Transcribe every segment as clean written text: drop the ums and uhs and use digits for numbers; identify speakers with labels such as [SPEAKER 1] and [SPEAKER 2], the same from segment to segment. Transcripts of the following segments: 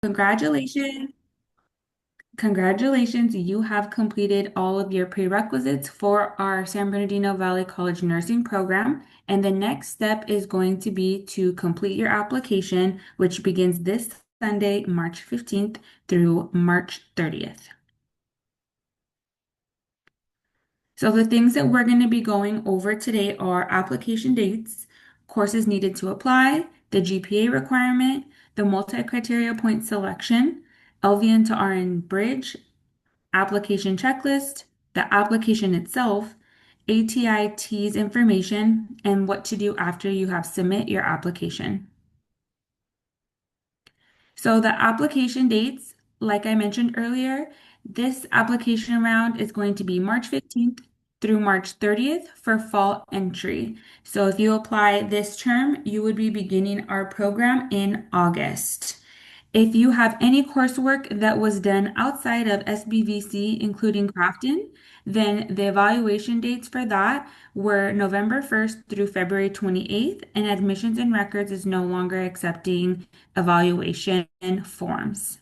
[SPEAKER 1] Congratulations. Congratulations, you have completed all of your prerequisites for our San Bernardino Valley College nursing program. And the next step is going to be to complete your application, which begins this Sunday, March 15th through March 30th. So the things that we're going to be going over today are application dates, courses needed to apply, the GPA requirement, the multi-criteria point selection, LVN to RN bridge, application checklist, the application itself, ATI TEAS information, and what to do after you have submit your application. So the application dates, like I mentioned earlier, this application round is going to be March 15th through March 30th for fall entry. So if you apply this term, you would be beginning our program in August. If you have any coursework that was done outside of SBVC, including Crafton, then the evaluation dates for that were November 1st through February 28th, and Admissions and Records is no longer accepting evaluation forms.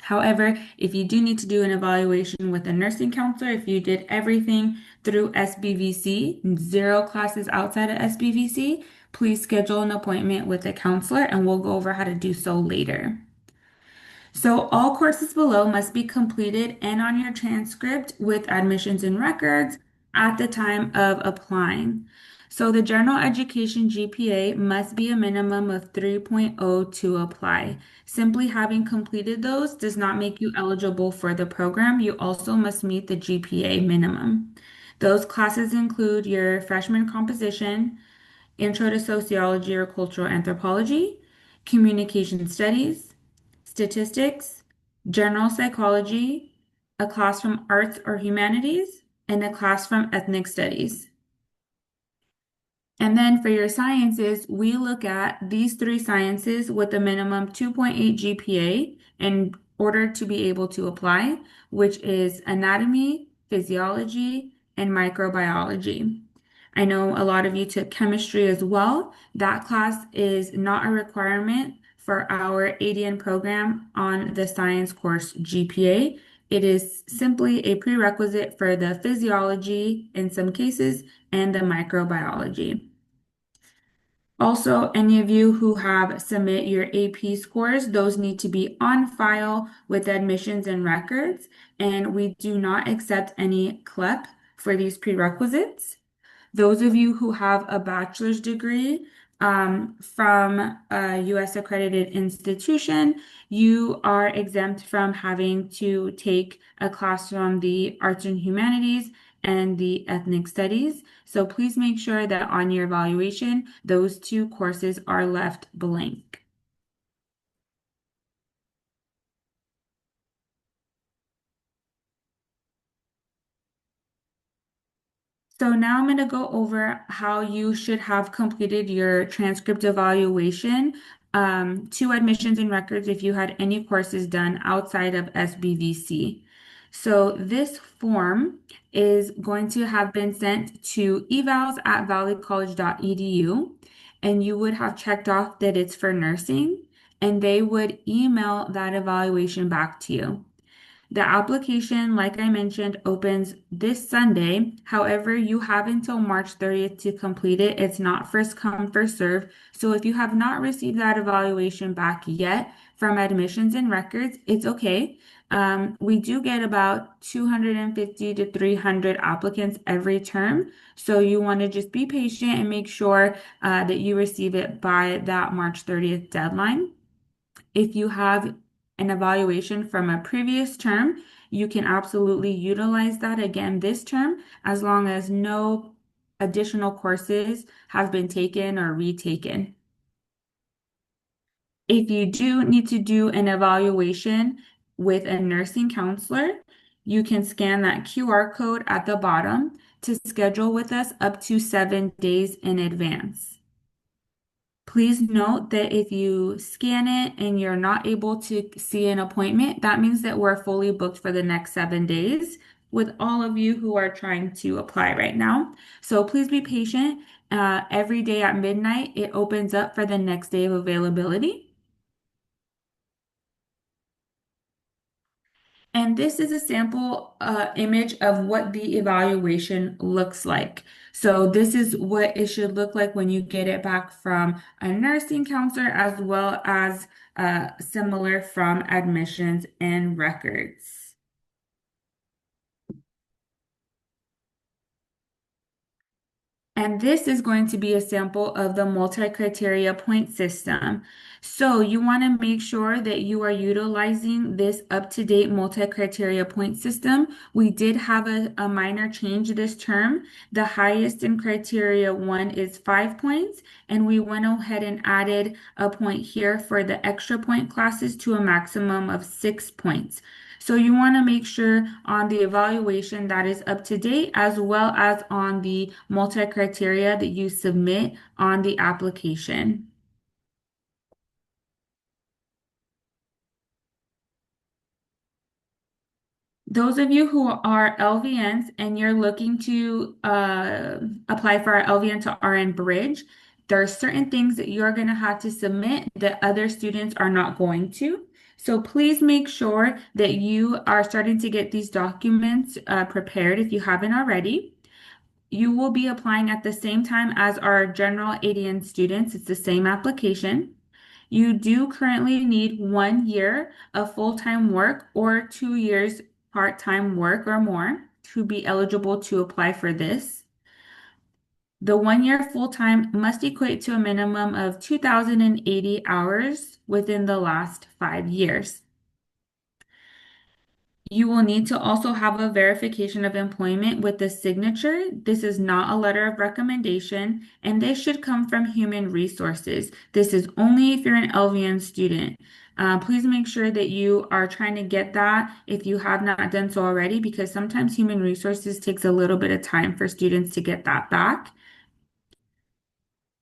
[SPEAKER 1] However, if you do need to do an evaluation with a nursing counselor, if you did everything through SBVC, zero classes outside of SBVC, please schedule an appointment with a counselor and we'll go over how to do so later. So all courses below must be completed and on your transcript with admissions and records at the time of applying. So the general education GPA must be a minimum of 3.0 to apply. Simply having completed those does not make you eligible for the program. You also must meet the GPA minimum. Those classes include your freshman composition, Intro to Sociology or Cultural Anthropology, Communication Studies, Statistics, General Psychology, a class from Arts or Humanities, and a class from Ethnic Studies. And then for your sciences, we look at these three sciences with a minimum 2.8 GPA in order to be able to apply, which is anatomy, physiology, and microbiology. I know a lot of you took chemistry as well. That class is not a requirement for our ADN program on the science course GPA. It is simply a prerequisite for the physiology in some cases and the microbiology. Also, any of you who have submit your AP scores, those need to be on file with admissions and records, and we do not accept any CLEP for these prerequisites. Those of you who have a bachelor's degree from a US accredited institution, you are exempt from having to take a class from the arts and humanities and the ethnic studies. So please make sure that on your evaluation, those two courses are left blank. So now I'm going to go over how you should have completed your transcript evaluation to admissions and records if you had any courses done outside of SBVC. So this form is going to have been sent to evals@valleycollege.edu, and you would have checked off that it's for nursing, and they would email that evaluation back to you. The application, like I mentioned, opens this Sunday. However, you have until March 30th to complete it. It's not first come, first serve. So if you have not received that evaluation back yet from admissions and records, it's okay. We do get about 250 to 300 applicants every term. So you want to just be patient and make sure that you receive it by that March 30th deadline. If you have an evaluation from a previous term, you can absolutely utilize that again this term as long as no additional courses have been taken or retaken. If you do need to do an evaluation with a nursing counselor, you can scan that QR code at the bottom to schedule with us up to 7 days in advance. Please note that if you scan it and you're not able to see an appointment, that means that we're fully booked for the next 7 days with all of you who are trying to apply right now. So please be patient. Every day at midnight, it opens up for the next day of availability. And this is a sample image of what the evaluation looks like. So this is what it should look like when you get it back from a nursing counselor, as well as similar from admissions and records. And this is going to be a sample of the multi-criteria point system. So you want to make sure that you are utilizing this up-to-date multi-criteria point system. We did have a minor change this term. The highest in criteria 1 is 5 points, and we went ahead and added a point here for the extra point classes to a maximum of 6 points. So you want to make sure on the evaluation that is up to date, as well as on the multi-criteria that you submit on the application. Those of you who are LVNs and you're looking to apply for our LVN to RN bridge, there are certain things that you're going to have to submit that other students are not going to. So please make sure that you are starting to get these documents prepared if you haven't already. You will be applying at the same time as our general ADN students. It's the same application. You do currently need 1 year of full-time work or 2 years part-time work or more to be eligible to apply for this. The 1 year full-time must equate to a minimum of 2,080 hours within the last 5 years. You will need to also have a verification of employment with the signature. This is not a letter of recommendation, and this should come from Human Resources. This is only if you're an LVN student. Please make sure that you are trying to get that if you have not done so already, because sometimes Human Resources takes a little bit of time for students to get that back.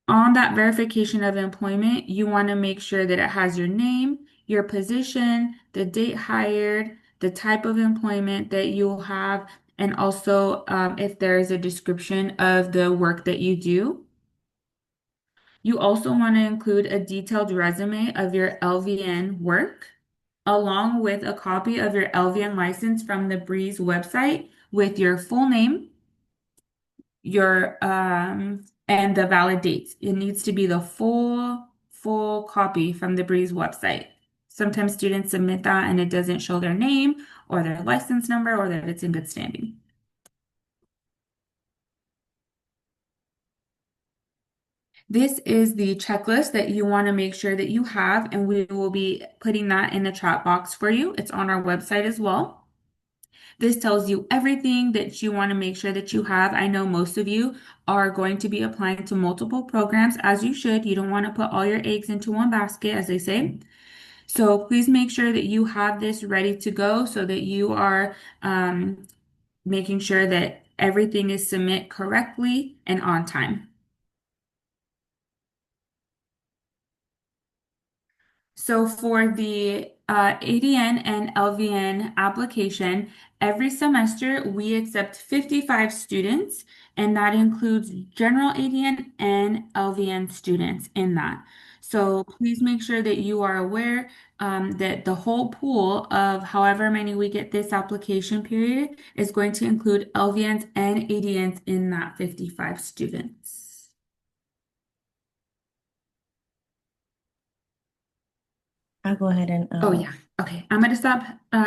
[SPEAKER 1] On that verification of employment, you want to make sure that it has your name, your position, the date hired, the type of employment that you'll have, and also if there is a description of the work that you do. You also want to include a detailed resume of your LVN work, along with a copy of your LVN license from the Breeze website with your full name, your and the valid dates. It needs to be the full copy from the Breeze website. Sometimes students submit that and it doesn't show their name or their license number or that it's in good standing. This is the checklist that you want to make sure that you have, and we will be putting that in the chat box for you. It's on our website as well. This tells you everything that you want to make sure that you have. I know most of you are going to be applying to multiple programs, as you should. You don't want to put all your eggs into one basket, as they say. So please make sure that you have this ready to go so that you are making sure that everything is submit correctly and on time. So for the ADN and LVN application, every semester we accept 55 students, and that includes general ADN and LVN students in that. So please make sure that you are aware that the whole pool of however many we get this application period is going to include LVNs and ADNs in that 55 students.
[SPEAKER 2] I'll go ahead and
[SPEAKER 1] Oh, yeah. Okay. I'm going to stop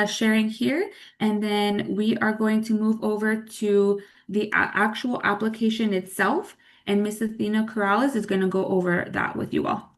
[SPEAKER 1] sharing here, and then we are going to move over to the actual application itself, and Miss Athena Corrales is going to go over that with you all.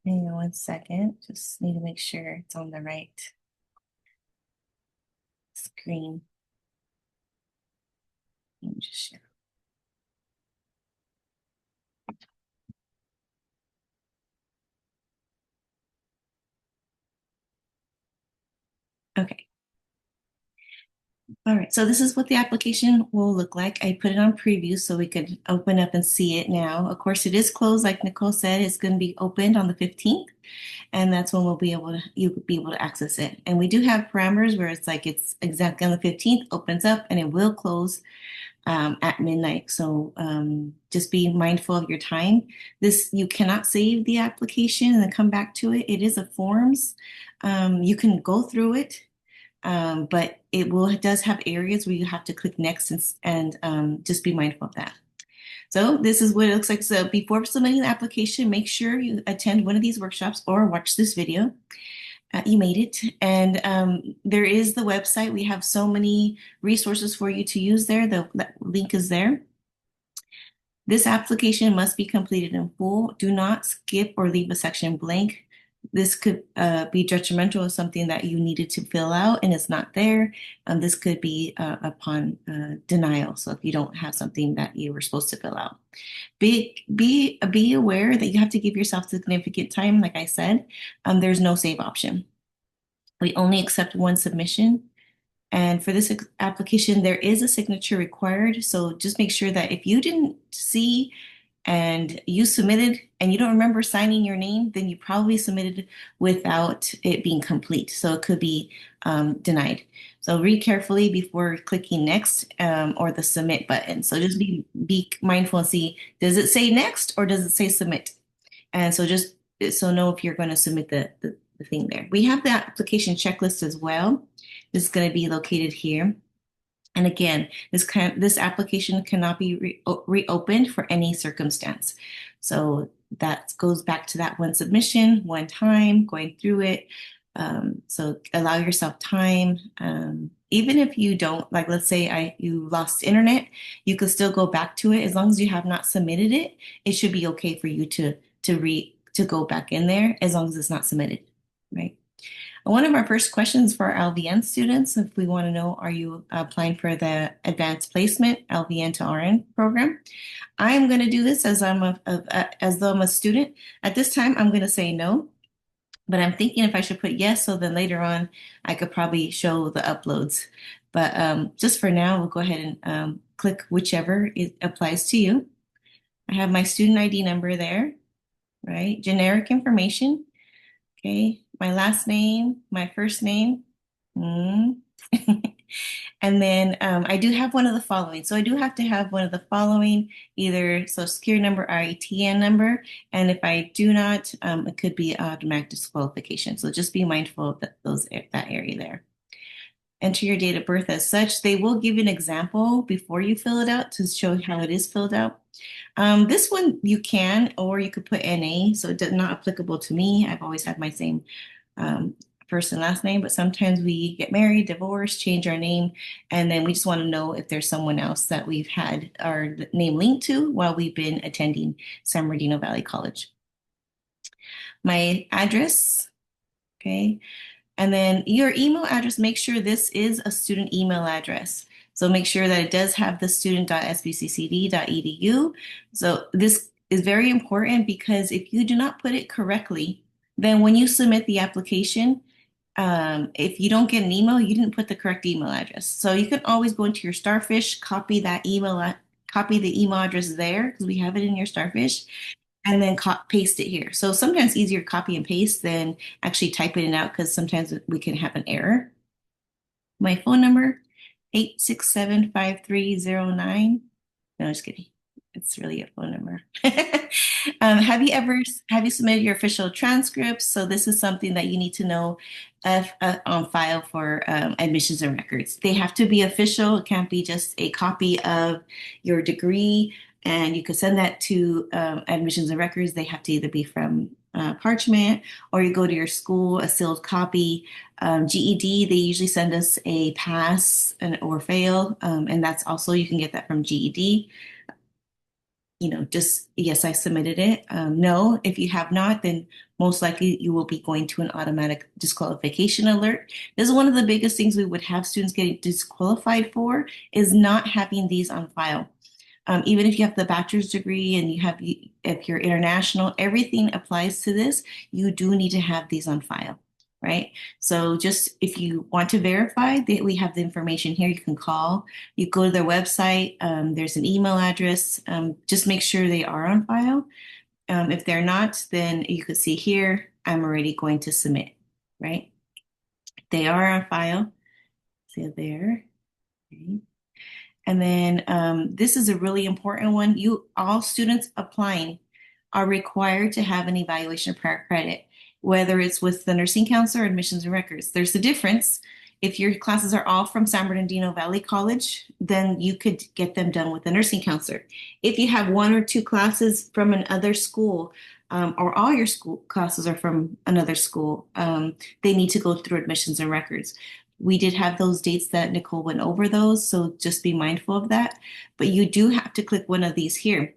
[SPEAKER 2] hang on 1 second. Just need to make sure it's on the right screen. Let me just share. Okay. All right, so this is what the application will look like. I put it on preview so we could open up and see it now. Of course, it is closed, like Nicole said, it's going to be opened on the 15th, and that's when you'll be able to access it. And we do have parameters where it's like it's exactly on the 15th, opens up, and it will close at midnight. So just be mindful of your time. You cannot save the application and then come back to it. It is a forms. You can go through it, but it does have areas where you have to click next and just be mindful of that. So this is what it looks like. So before submitting the application, make sure you attend one of these workshops or watch this video. You made it. And there is the website. We have so many resources for you to use there. The link is there. This application must be completed in full. Do not skip or leave a section blank. This could be detrimental of something that you needed to fill out and it's not there. This could be upon denial. So if you don't have something that you were supposed to fill out. Be aware that you have to give yourself significant time. Like I said, there's no save option. We only accept one submission. And for this application, there is a signature required. So just make sure that if you didn't see and you submitted and you don't remember signing your name, then you probably submitted without it being complete. So it could be denied. So read carefully before clicking next or the submit button. So just be mindful and see, does it say next or does it say submit? And so just so know if you're going to submit the thing there. We have the application checklist as well. This is going to be located here. And again, this application cannot be reopened for any circumstance. So that goes back to that one submission, one time, going through it. So allow yourself time. Even if you don't, like let's say you lost internet, you could still go back to it as long as you have not submitted it. It should be okay for you to go back in there as long as it's not submitted, right? One of our first questions for our LVN students, if we want to know, are you applying for the advanced placement LVN to RN program? I am going to do this as as though I'm a student. At this time, I'm going to say no, but I'm thinking if I should put yes, so then later on I could probably show the uploads. But just for now, we'll go ahead and click whichever it applies to you. I have my student ID number there, right? Generic information. Okay, my last name, my first name. And then I do have one of the following. So I do have to have one of the following, either Social Security number or ATN number. And if I do not, it could be automatic disqualification. So just be mindful of that area there. Enter your date of birth as such. They will give you an example before you fill it out to show how it is filled out. This one you can, or you could put NA, so it's not applicable to me. I've always had my same first and last name, but sometimes we get married, divorce, change our name, and then we just want to know if there's someone else that we've had our name linked to while we've been attending San Bernardino Valley College. My address, okay, and then your email address, make sure this is a student email address. So make sure that it does have the student.sbccd.edu. So this is very important because if you do not put it correctly, then when you submit the application, if you don't get an email, you didn't put the correct email address. So you can always go into your Starfish, copy the email address there because we have it in your Starfish, and then paste it here. So sometimes easier to copy and paste than actually typing it out because sometimes we can have an error. My phone number, 867-5309. No, just kidding. It's really a phone number. Have you submitted your official transcripts? So this is something that you need to know on file for admissions and records. They have to be official. It can't be just a copy of your degree. And you could send that to admissions and records. They have to either be from parchment or you go to your school, a sealed copy. GED, they usually send us a pass or fail. And that's also, you can get that from GED. Just yes, I submitted it. No, if you have not, then most likely you will be going to an automatic disqualification alert. This is one of the biggest things we would have students getting disqualified for is not having these on file. Even if you have the bachelor's degree and if you're international, everything applies to this. You do need to have these on file. right? So just if you want to verify that we have the information here, you can call, you go to their website, there's an email address, just make sure they are on file. If they're not, then you could see here, I'm already going to submit, right? They are on file, see there. Okay. And then this is a really important one. All students applying are required to have an evaluation prior credit, whether it's with the nursing counselor or admissions and records. There's a difference. If your classes are all from San Bernardino Valley College, then you could get them done with the nursing counselor. If you have one or two classes from another school, or all your school classes are from another school, they need to go through admissions and records. We did have those dates that Nicole went over those, so just be mindful of that. But you do have to click one of these here.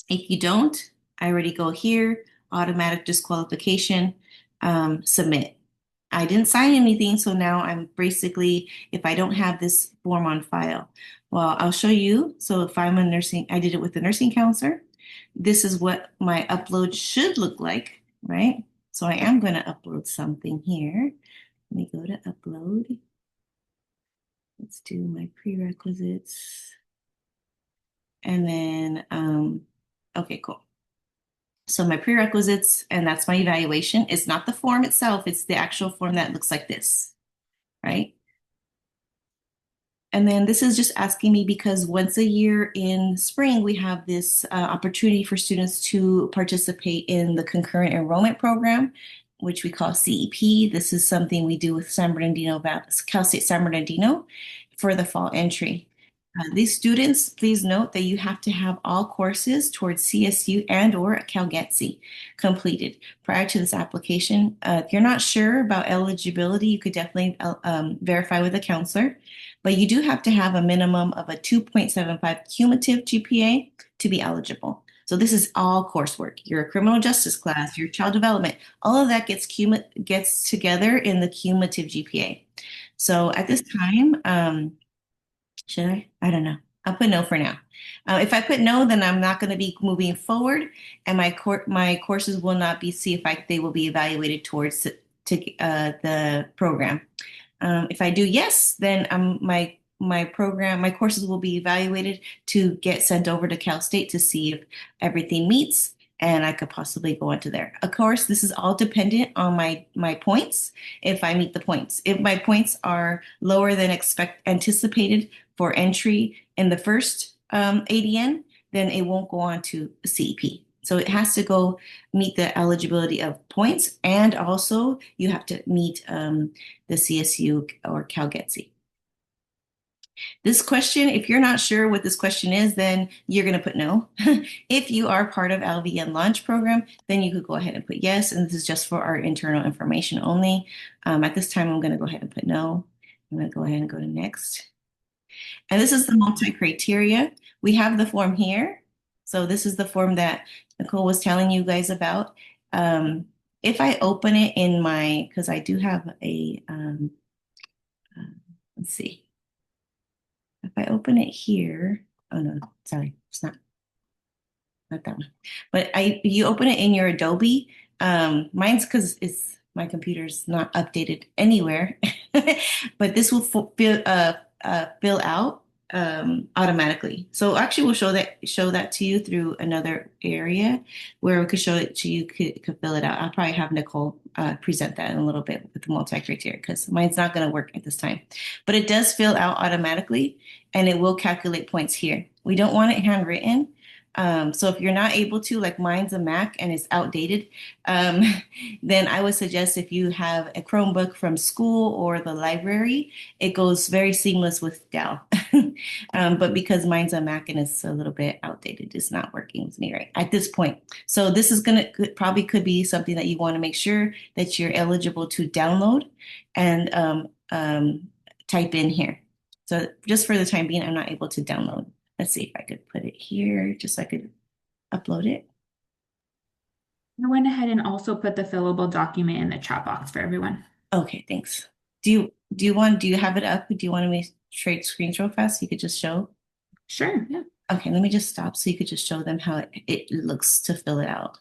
[SPEAKER 2] If you don't, I already go here, automatic disqualification, submit. I didn't sign anything, so now I'm basically, if I don't have this form on file, well, I'll show you. So if I'm a nursing, I did it with the nursing counselor. This is what my upload should look like, right? So I am going to upload something here. Let me go to upload. Let's do my prerequisites. And then, okay, cool. So my prerequisites, and that's my evaluation. It's not the form itself, it's the actual form that looks like this, right? And then this is just asking me because once a year in spring, we have this opportunity for students to participate in the concurrent enrollment program, which we call CEP. This is something we do with San Bernardino, Cal State San Bernardino for the fall entry. These students, please note that you have to have all courses towards CSU and or CalGETC completed prior to this application. If you're not sure about eligibility, you could definitely verify with a counselor, but you do have to have a minimum of a 2.75 cumulative GPA to be eligible. So this is all coursework, your criminal justice class, your child development, all of that gets together in the cumulative GPA. So at this time, should I? I don't know. I'll put no for now. If I put no, then I'm not going to be moving forward, and my courses will not be see if they will be evaluated towards the program. If I do yes, then my courses will be evaluated to get sent over to Cal State to see if everything meets, and I could possibly go into there. Of course, this is all dependent on my points. If I meet the points, if my points are lower than anticipated for entry in the first ADN, then it won't go on to CEP. So it has to go meet the eligibility of points, and also you have to meet the CSU or CalGETC. This question, if you're not sure what this question is, then you're going to put no. If you are part of LVN Launch Program, then you could go ahead and put yes, and this is just for our internal information only. At this time, I'm going to go ahead and put no. I'm going to go ahead and go to next. And this is the multi-criteria. We have the form here. So this is the form that Nicole was telling you guys about. If I open it in because I do have let's see. If I open it here, oh no, sorry, it's not that one. But you open it in your Adobe. Mine's because my computer's not updated anywhere, but this will fill out automatically. So actually, we'll show that to you through another area where we could show it to you. Could fill it out. I'll probably have Nicole present that in a little bit with the multi-criteria because mine's not going to work at this time. But it does fill out automatically, and it will calculate points here. We don't want it handwritten. So if you're not able to, like mine's a Mac and it's outdated, then I would suggest if you have a Chromebook from school or the library, it goes very seamless with Dell. But because mine's a Mac and it's a little bit outdated, it's not working with me right at this point. So this is probably could be something that you want to make sure that you're eligible to download and type in here. So just for the time being, I'm not able to download. Let's see if I could put it here just so I could upload it.
[SPEAKER 1] I went ahead and also put the fillable document in the chat box for everyone.
[SPEAKER 2] Okay, thanks. Do you have it up? Do you want me to trade screens real fast so you could just show?
[SPEAKER 1] Sure, yeah.
[SPEAKER 2] Okay, let me just stop so you could just show them how it looks to fill it out.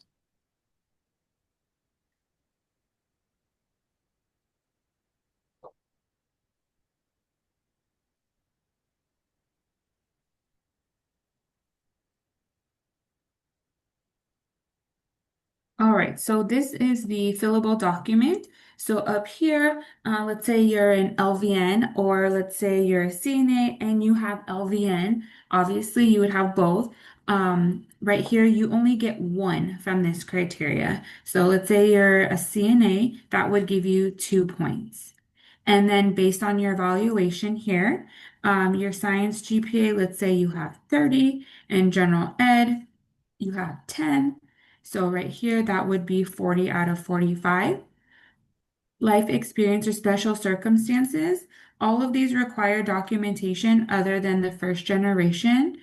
[SPEAKER 1] All right, so this is the fillable document. So up here, let's say you're an LVN or let's say you're a CNA and you have LVN. Obviously, you would have both. Right here, you only get one from this criteria. So let's say you're a CNA, that would give you 2 points. And then based on your evaluation here, your science GPA, let's say you have 30, and general ed, you have 10. So right here, that would be 40 out of 45. Life experience or special circumstances, all of these require documentation other than the first generation.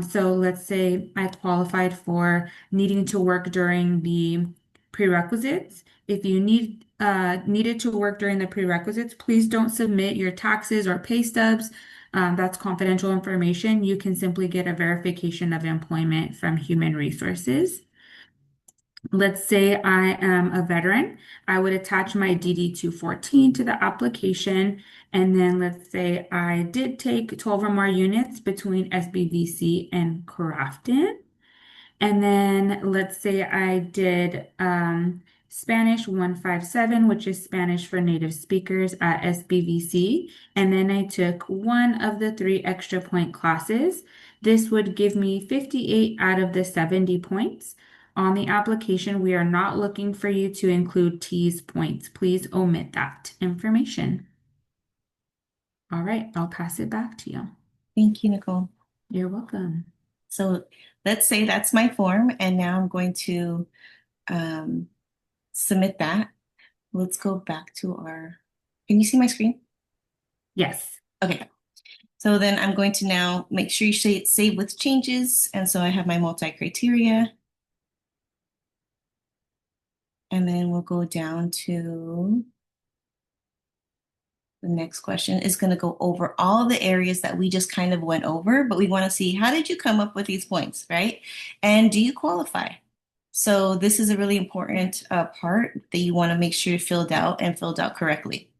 [SPEAKER 1] So let's say I qualified for needing to work during the prerequisites. If you needed to work during the prerequisites, please don't submit your taxes or pay stubs. That's confidential information. You can simply get a verification of employment from Human Resources. Let's say I am a veteran. I would attach my DD 214 to the application. And then let's say I did take 12 or more units between SBVC and Crafton. And then let's say I did Spanish 157, which is Spanish for native speakers at SBVC. And then I took one of the three extra point classes. This would give me 58 out of the 70 points. On the application, we are not looking for you to include TEAS points. Please omit that information. All right, I'll pass it back to you.
[SPEAKER 2] Thank you, Nicole.
[SPEAKER 1] You're welcome.
[SPEAKER 2] So let's say that's my form, and now I'm going to um, submit that. Let's go back to our, can you see my screen?
[SPEAKER 1] Yes.
[SPEAKER 2] Okay. So then I'm going to now make sure you save with changes. And so I have my multi-criteria. And then we'll go down to the next question is going to go over all the areas that we just kind of went over, but we want to see how did you come up with these points, right? And do you qualify? So this is a really important part that you want to make sure filled out and filled out correctly.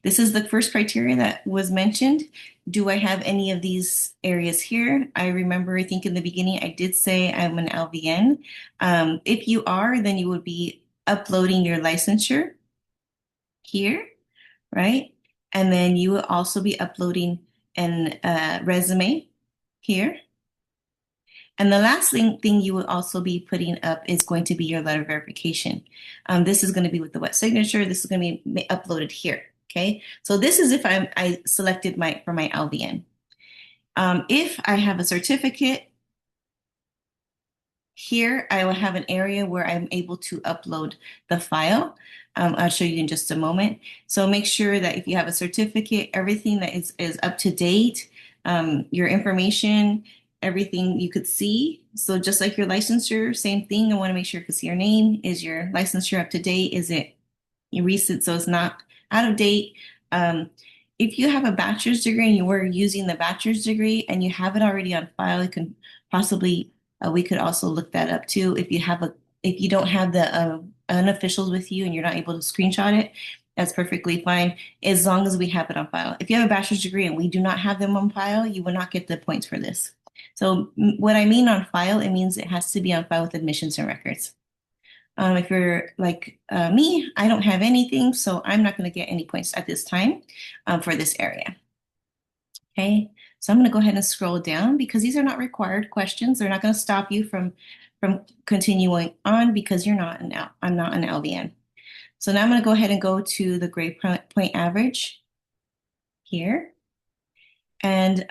[SPEAKER 2] This is the first criteria that was mentioned. Do I have any of these areas here? I remember, I think in the beginning, I did say I'm an LVN. If you are, then you would be uploading your licensure here, right? And then you will also be uploading an resume here. And the last thing you will also be putting up is going to be your letter of verification. This is going to be with the wet signature. This is going to be uploaded here. Okay, so this is if I selected for my LVN. If I have a certificate, here I will have an area where I'm able to upload the file. I'll show you in just a moment. So make sure that if you have a certificate, everything that is up to date, your information, everything you could see. So just like your licensure, same thing. I want to make sure you can see your name. Is your licensure up to date? Is it recent so it's not out of date? If you have a bachelor's degree and you were using the bachelor's degree and you have it already on file, you can possibly we could also look that up too. If you don't have the unofficials with you and you're not able to screenshot it, that's perfectly fine as long as we have it on file. If you have a bachelor's degree and we do not have them on file, you will not get the points for this. So what I mean on file, it means it has to be on file with admissions and records. If you're like me, I don't have anything, so I'm not going to get any points at this time for this area. Okay, so I'm going to go ahead and scroll down because these are not required questions. They're not going to stop you from continuing on because I'm not an LVN. So now I'm going to go ahead and go to the grade point average here. And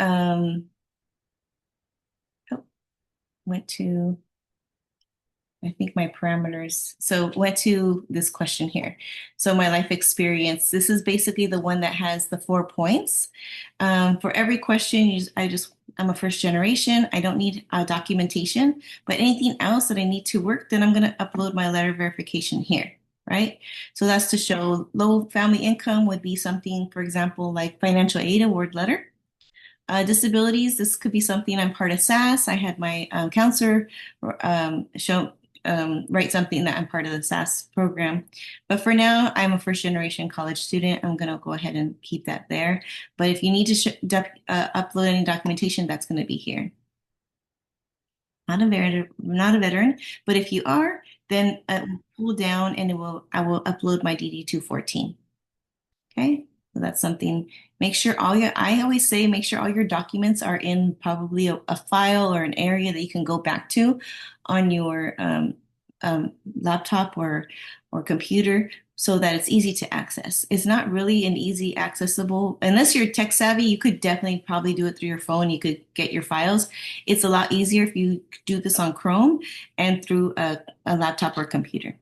[SPEAKER 2] went to, I think my parameters. So went to this question here. So my life experience, this is basically the one that has the 4 points. For every question, I'm a first generation. I don't need documentation, but anything else that I need to work, then I'm going to upload my letter of verification here, right? So that's to show low family income would be something, for example, like financial aid award letter. Disabilities, this could be something I'm part of SAS. I had my counselor write something that I'm part of the SAS program. But for now, I'm a first generation college student. I'm going to go ahead and keep that there. But if you need to upload any documentation, that's going to be here. Not a veteran, but if you are, then pull down and I will upload my DD 214. Okay, so that's something. Make sure I always say, make sure all your documents are in probably a file or an area that you can go back to on your laptop or computer so that it's easy to access. It's not really an easy accessible, unless you're tech savvy, you could definitely probably do it through your phone. You could get your files. It's a lot easier if you do this on Chrome and through a laptop or computer.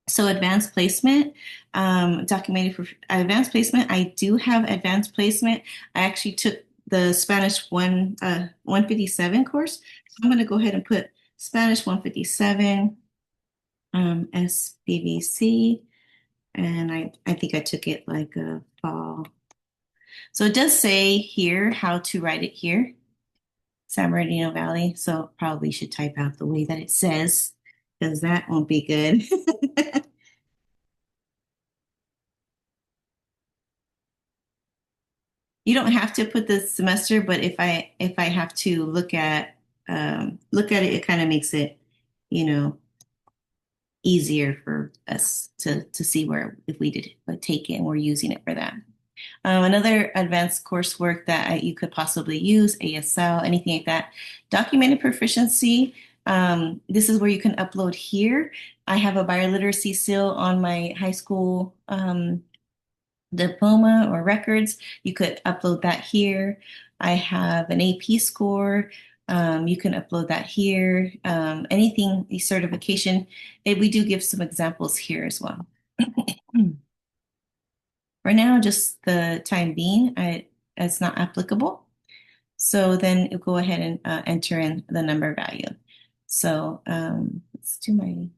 [SPEAKER 2] So advanced placement, documented for advanced placement. I do have advanced placement. I actually took the Spanish 157 course. So I'm going to go ahead and put Spanish 157, SBVC, and I think I took it like a fall. So it does say here how to write it here, San Bernardino Valley. So probably should type out the way that it says because that won't be good. You don't have to put the semester, but if I have to look at it, it kind of makes it, you know, easier for us to see where if we did take it and we're using it for that. Another advanced coursework that you could possibly use, ASL, anything like that. Documented proficiency. This is where you can upload here. I have a bioliteracy seal on my high school diploma or records. You could upload that here. I have an AP score. You can upload that here. Anything, a certification. We do give some examples here as well. For now, just the time being, it's not applicable. So then you go ahead and enter in the number value. So let's do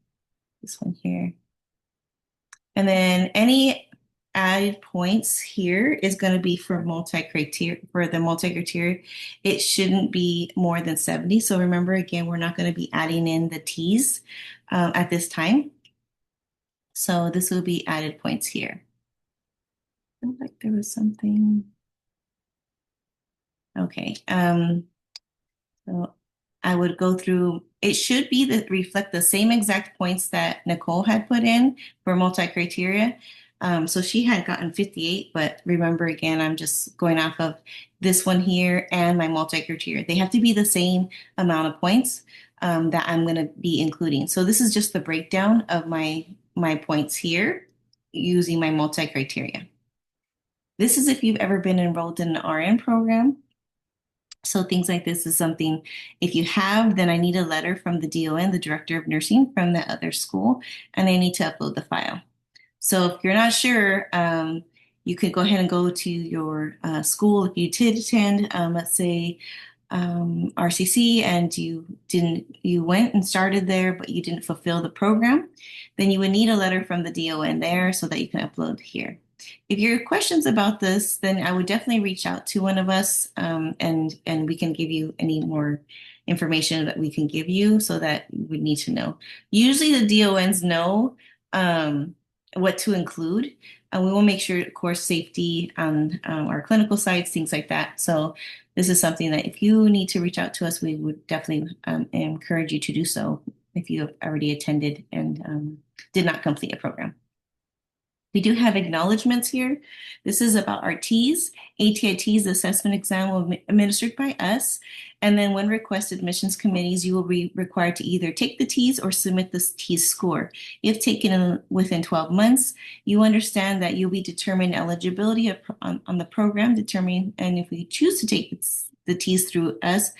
[SPEAKER 2] this one here. And then any added points here is going to be for multi-criteria. For the multi-criteria, it shouldn't be more than 70. So remember, again, we're not going to be adding in the T's at this time. So this will be added points here. I feel like there was something. Okay. So I would go through, it should be that reflect the same exact points that Nicole had put in for multi-criteria. So she had gotten 58, but remember again, I'm just going off of this one here and my multi-criteria. They have to be the same amount of points that I'm going to be including. So this is just the breakdown of my points here using my multi-criteria. This is if you've ever been enrolled in an RN program. So things like this is something, if you have, then I need a letter from the DON, the Director of Nursing from the other school, and I need to upload the file. So if you're not sure, you could go ahead and go to your school if you did attend, let's say RCC, and you went and started there, but you didn't fulfill the program, then you would need a letter from the DON there so that you can upload here. If you have questions about this, then I would definitely reach out to one of us, and we can give you any more information that we can give you so that you would need to know. Usually the DONs know what to include. And we will make sure, of course, safety on our clinical sites, things like that. So this is something that if you need to reach out to us, we would definitely encourage you to do so if you have already attended and did not complete a program. We do have acknowledgments here. This is about our TEAS. ATI TEAS assessment exam will be administered by us. And then when requested admissions committees, you will be required to either take the TEAS or submit the TEAS score. If taken within 12 months, you understand that you'll be determined eligibility on the program, and if we choose to take the TEAS through us,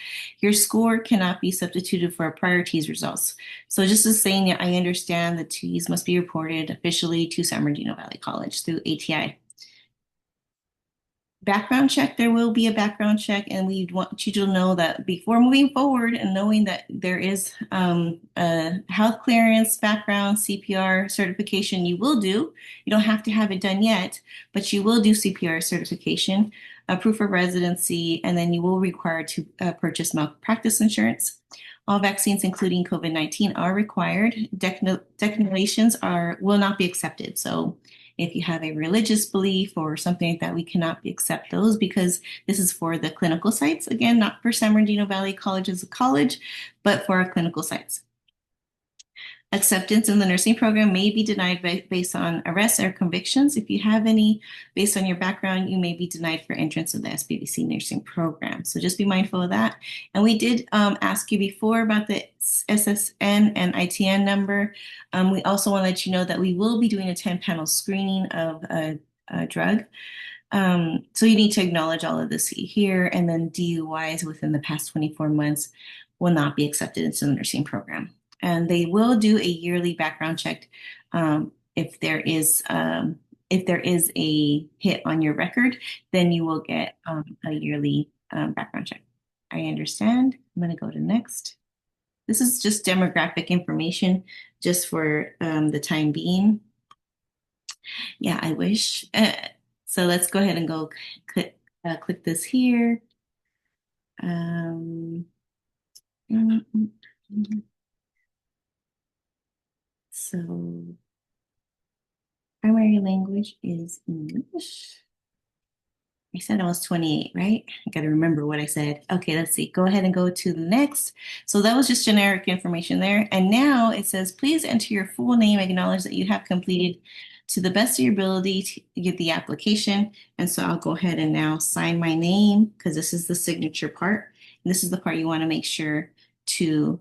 [SPEAKER 2] your score cannot be substituted for a prior TEAS results. So just as saying that I understand the TEAS must be reported officially to San Bernardino Valley College through ATI. Background check, there will be a background check, and we want you to know that before moving forward and knowing that there is a health clearance, background, CPR certification you will do. You don't have to have it done yet, but you will do CPR certification, a proof of residency, and then you will require to purchase malpractice insurance. All vaccines, including COVID-19, are required. Declarations will not be accepted. So if you have a religious belief or something like that, we cannot accept those because this is for the clinical sites. Again, not for San Bernardino Valley College as a college, but for our clinical sites. Acceptance in the nursing program may be denied based on arrests or convictions. If you have any based on your background, you may be denied for entrance in the SBVC nursing program. So just be mindful of that. And we did ask you before about the SSN and ITN number. We also want to let you know that we will be doing a 10-panel screening of a drug. So you need to acknowledge all of this here, and then DUIs within the past 24 months will not be accepted into the nursing program. And they will do a yearly background check if there is a hit on your record, then you will get a yearly background check. I understand. I'm going to go to next. This is just demographic information just for the time being. Yeah, I wish. So let's go ahead and go click this here. Um, mm, mm, mm. So primary language is English. I said I was 28, right? I got to remember what I said. Okay, let's see. Go ahead and go to the next. So that was just generic information there. And now it says, please enter your full name, acknowledge that you have completed to the best of your ability to get the application. And so I'll go ahead and now sign my name because this is the signature part. And this is the part you want to make sure to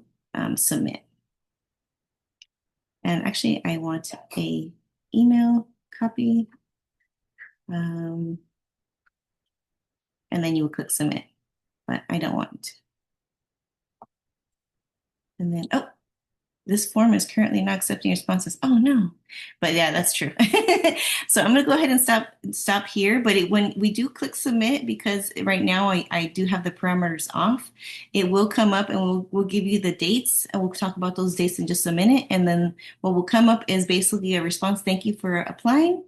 [SPEAKER 2] submit. And actually, I want a email copy. And then you will click submit, but I don't want. And then, oh, this form is currently not accepting responses. Oh no. But yeah, that's true. So I'm going to go ahead and stop here. But when we do click submit, because right now I do have the parameters off, it will come up and we'll give you the dates and we'll talk about those dates in just a minute. And then what will come up is basically a response. Thank you for applying.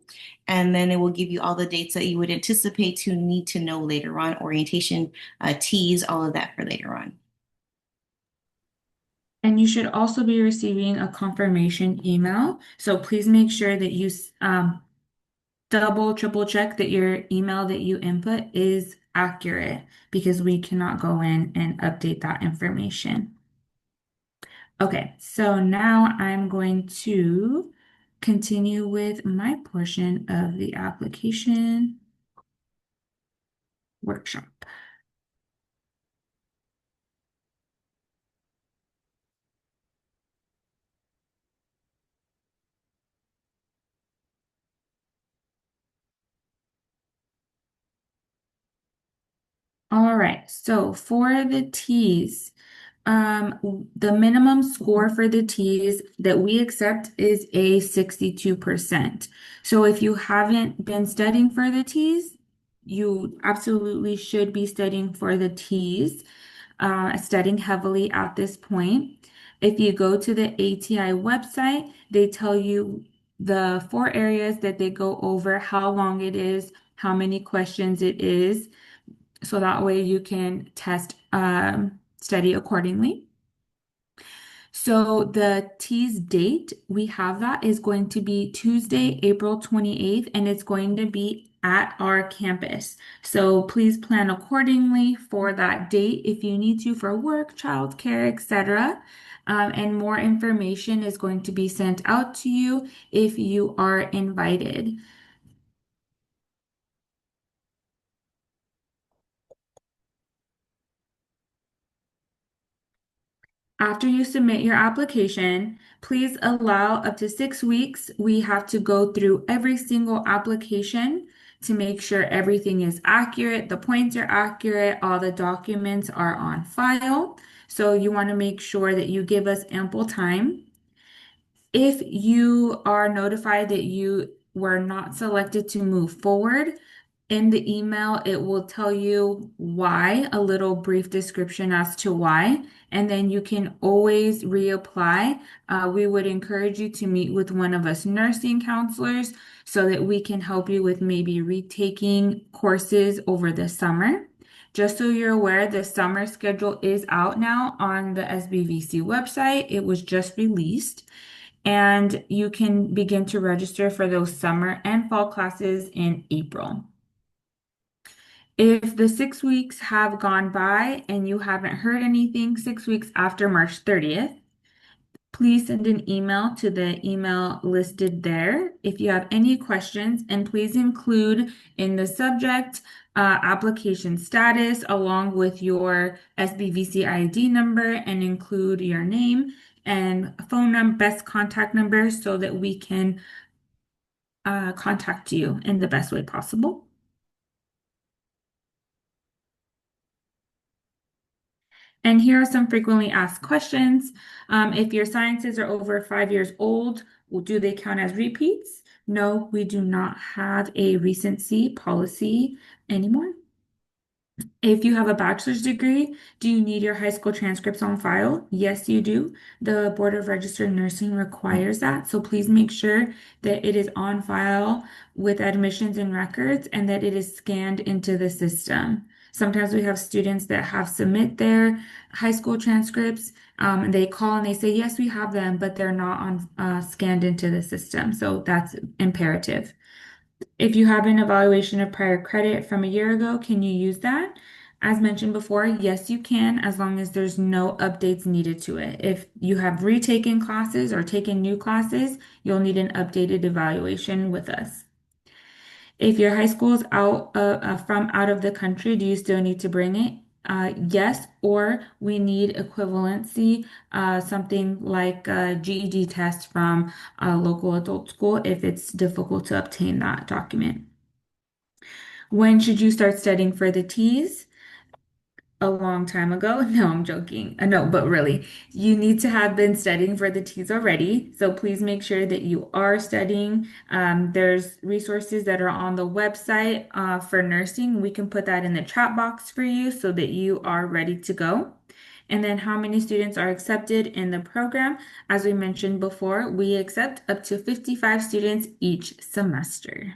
[SPEAKER 2] And then it will give you all the dates that you would anticipate to need to know later on, orientation, TEAS, all of that for later on.
[SPEAKER 1] And you should also be receiving a confirmation email. So please make sure that you double, triple check that your email that you input is accurate because we cannot go in and update that information. Okay, so now I'm going to continue with my portion of the application workshop. All right, so for the T's, the minimum score for the T's that we accept is a 62%. So if you haven't been studying for the T's, you absolutely should be studying for the T's, studying heavily at this point. If you go to the ATI website, they tell you the 4 areas that they go over, how long it is, how many questions it is, so that way you can test, study accordingly. So the tease date, we have that is going to be Tuesday, April 28th, and it's going to be at our campus. So please plan accordingly for that date if you need to for work, childcare, etc. And more information is going to be sent out to you if you are invited. After you submit your application, please allow up to 6 weeks. We have to go through every single application to make sure everything is accurate, the points are accurate, all the documents are on file. So you want to make sure that you give us ample time. If you are notified that you were not selected to move forward, in the email, it will tell you why, a little brief description as to why, and then you can always reapply. We would encourage you to meet with one of us nursing counselors so that we can help you with maybe retaking courses over the summer. Just so you're aware, the summer schedule is out now on the SBVC website. It was just released, and you can begin to register for those summer and fall classes in April. If the 6 weeks have gone by and you haven't heard anything 6 weeks after March 30th, please send an email to the email listed there if you have any questions, and please include in the subject application status along with your SBVC ID number and include your name and phone number, best contact number so that we can contact you in the best way possible. And here are some frequently asked questions. If your sciences are over 5 years old, do they count as repeats? No, we do not have a recency policy anymore. If you have a bachelor's degree, do you need your high school transcripts on file? Yes, you do. The Board of Registered Nursing requires that. So please make sure that it is on file with admissions and records and that it is scanned into the system. Sometimes we have students that have submit their high school transcripts, and they call and they say, yes, we have them, but they're not on scanned into the system. So that's imperative. If you have an evaluation of prior credit from a year ago, can you use that? As mentioned before, yes, you can, as long as there's no updates needed to it. If you have retaken classes or taken new classes, you'll need an updated evaluation with us. If your high school is from out of the country, do you still need to bring it? Yes, or we need equivalency, something like a GED test from a local adult school if it's difficult to obtain that document. When should you start studying for the TEAS? A long time ago. No, I'm joking. No, but really, you need to have been studying for the TEAS already. So please make sure that you are studying. There's resources that are on the website for nursing. We can put that in the chat box for you so that you are ready to go. And then how many students are accepted in the program? As we mentioned before, we accept up to 55 students each semester.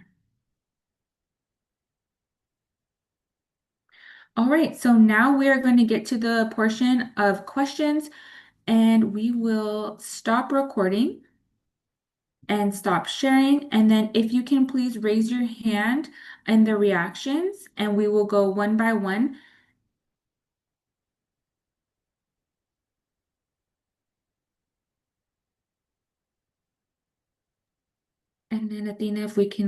[SPEAKER 1] All right, so now we are going to get to the portion of questions, and we will stop recording and stop sharing. And then if you can please raise your hand in the reactions, and we will go one by one. And then Athena, if we can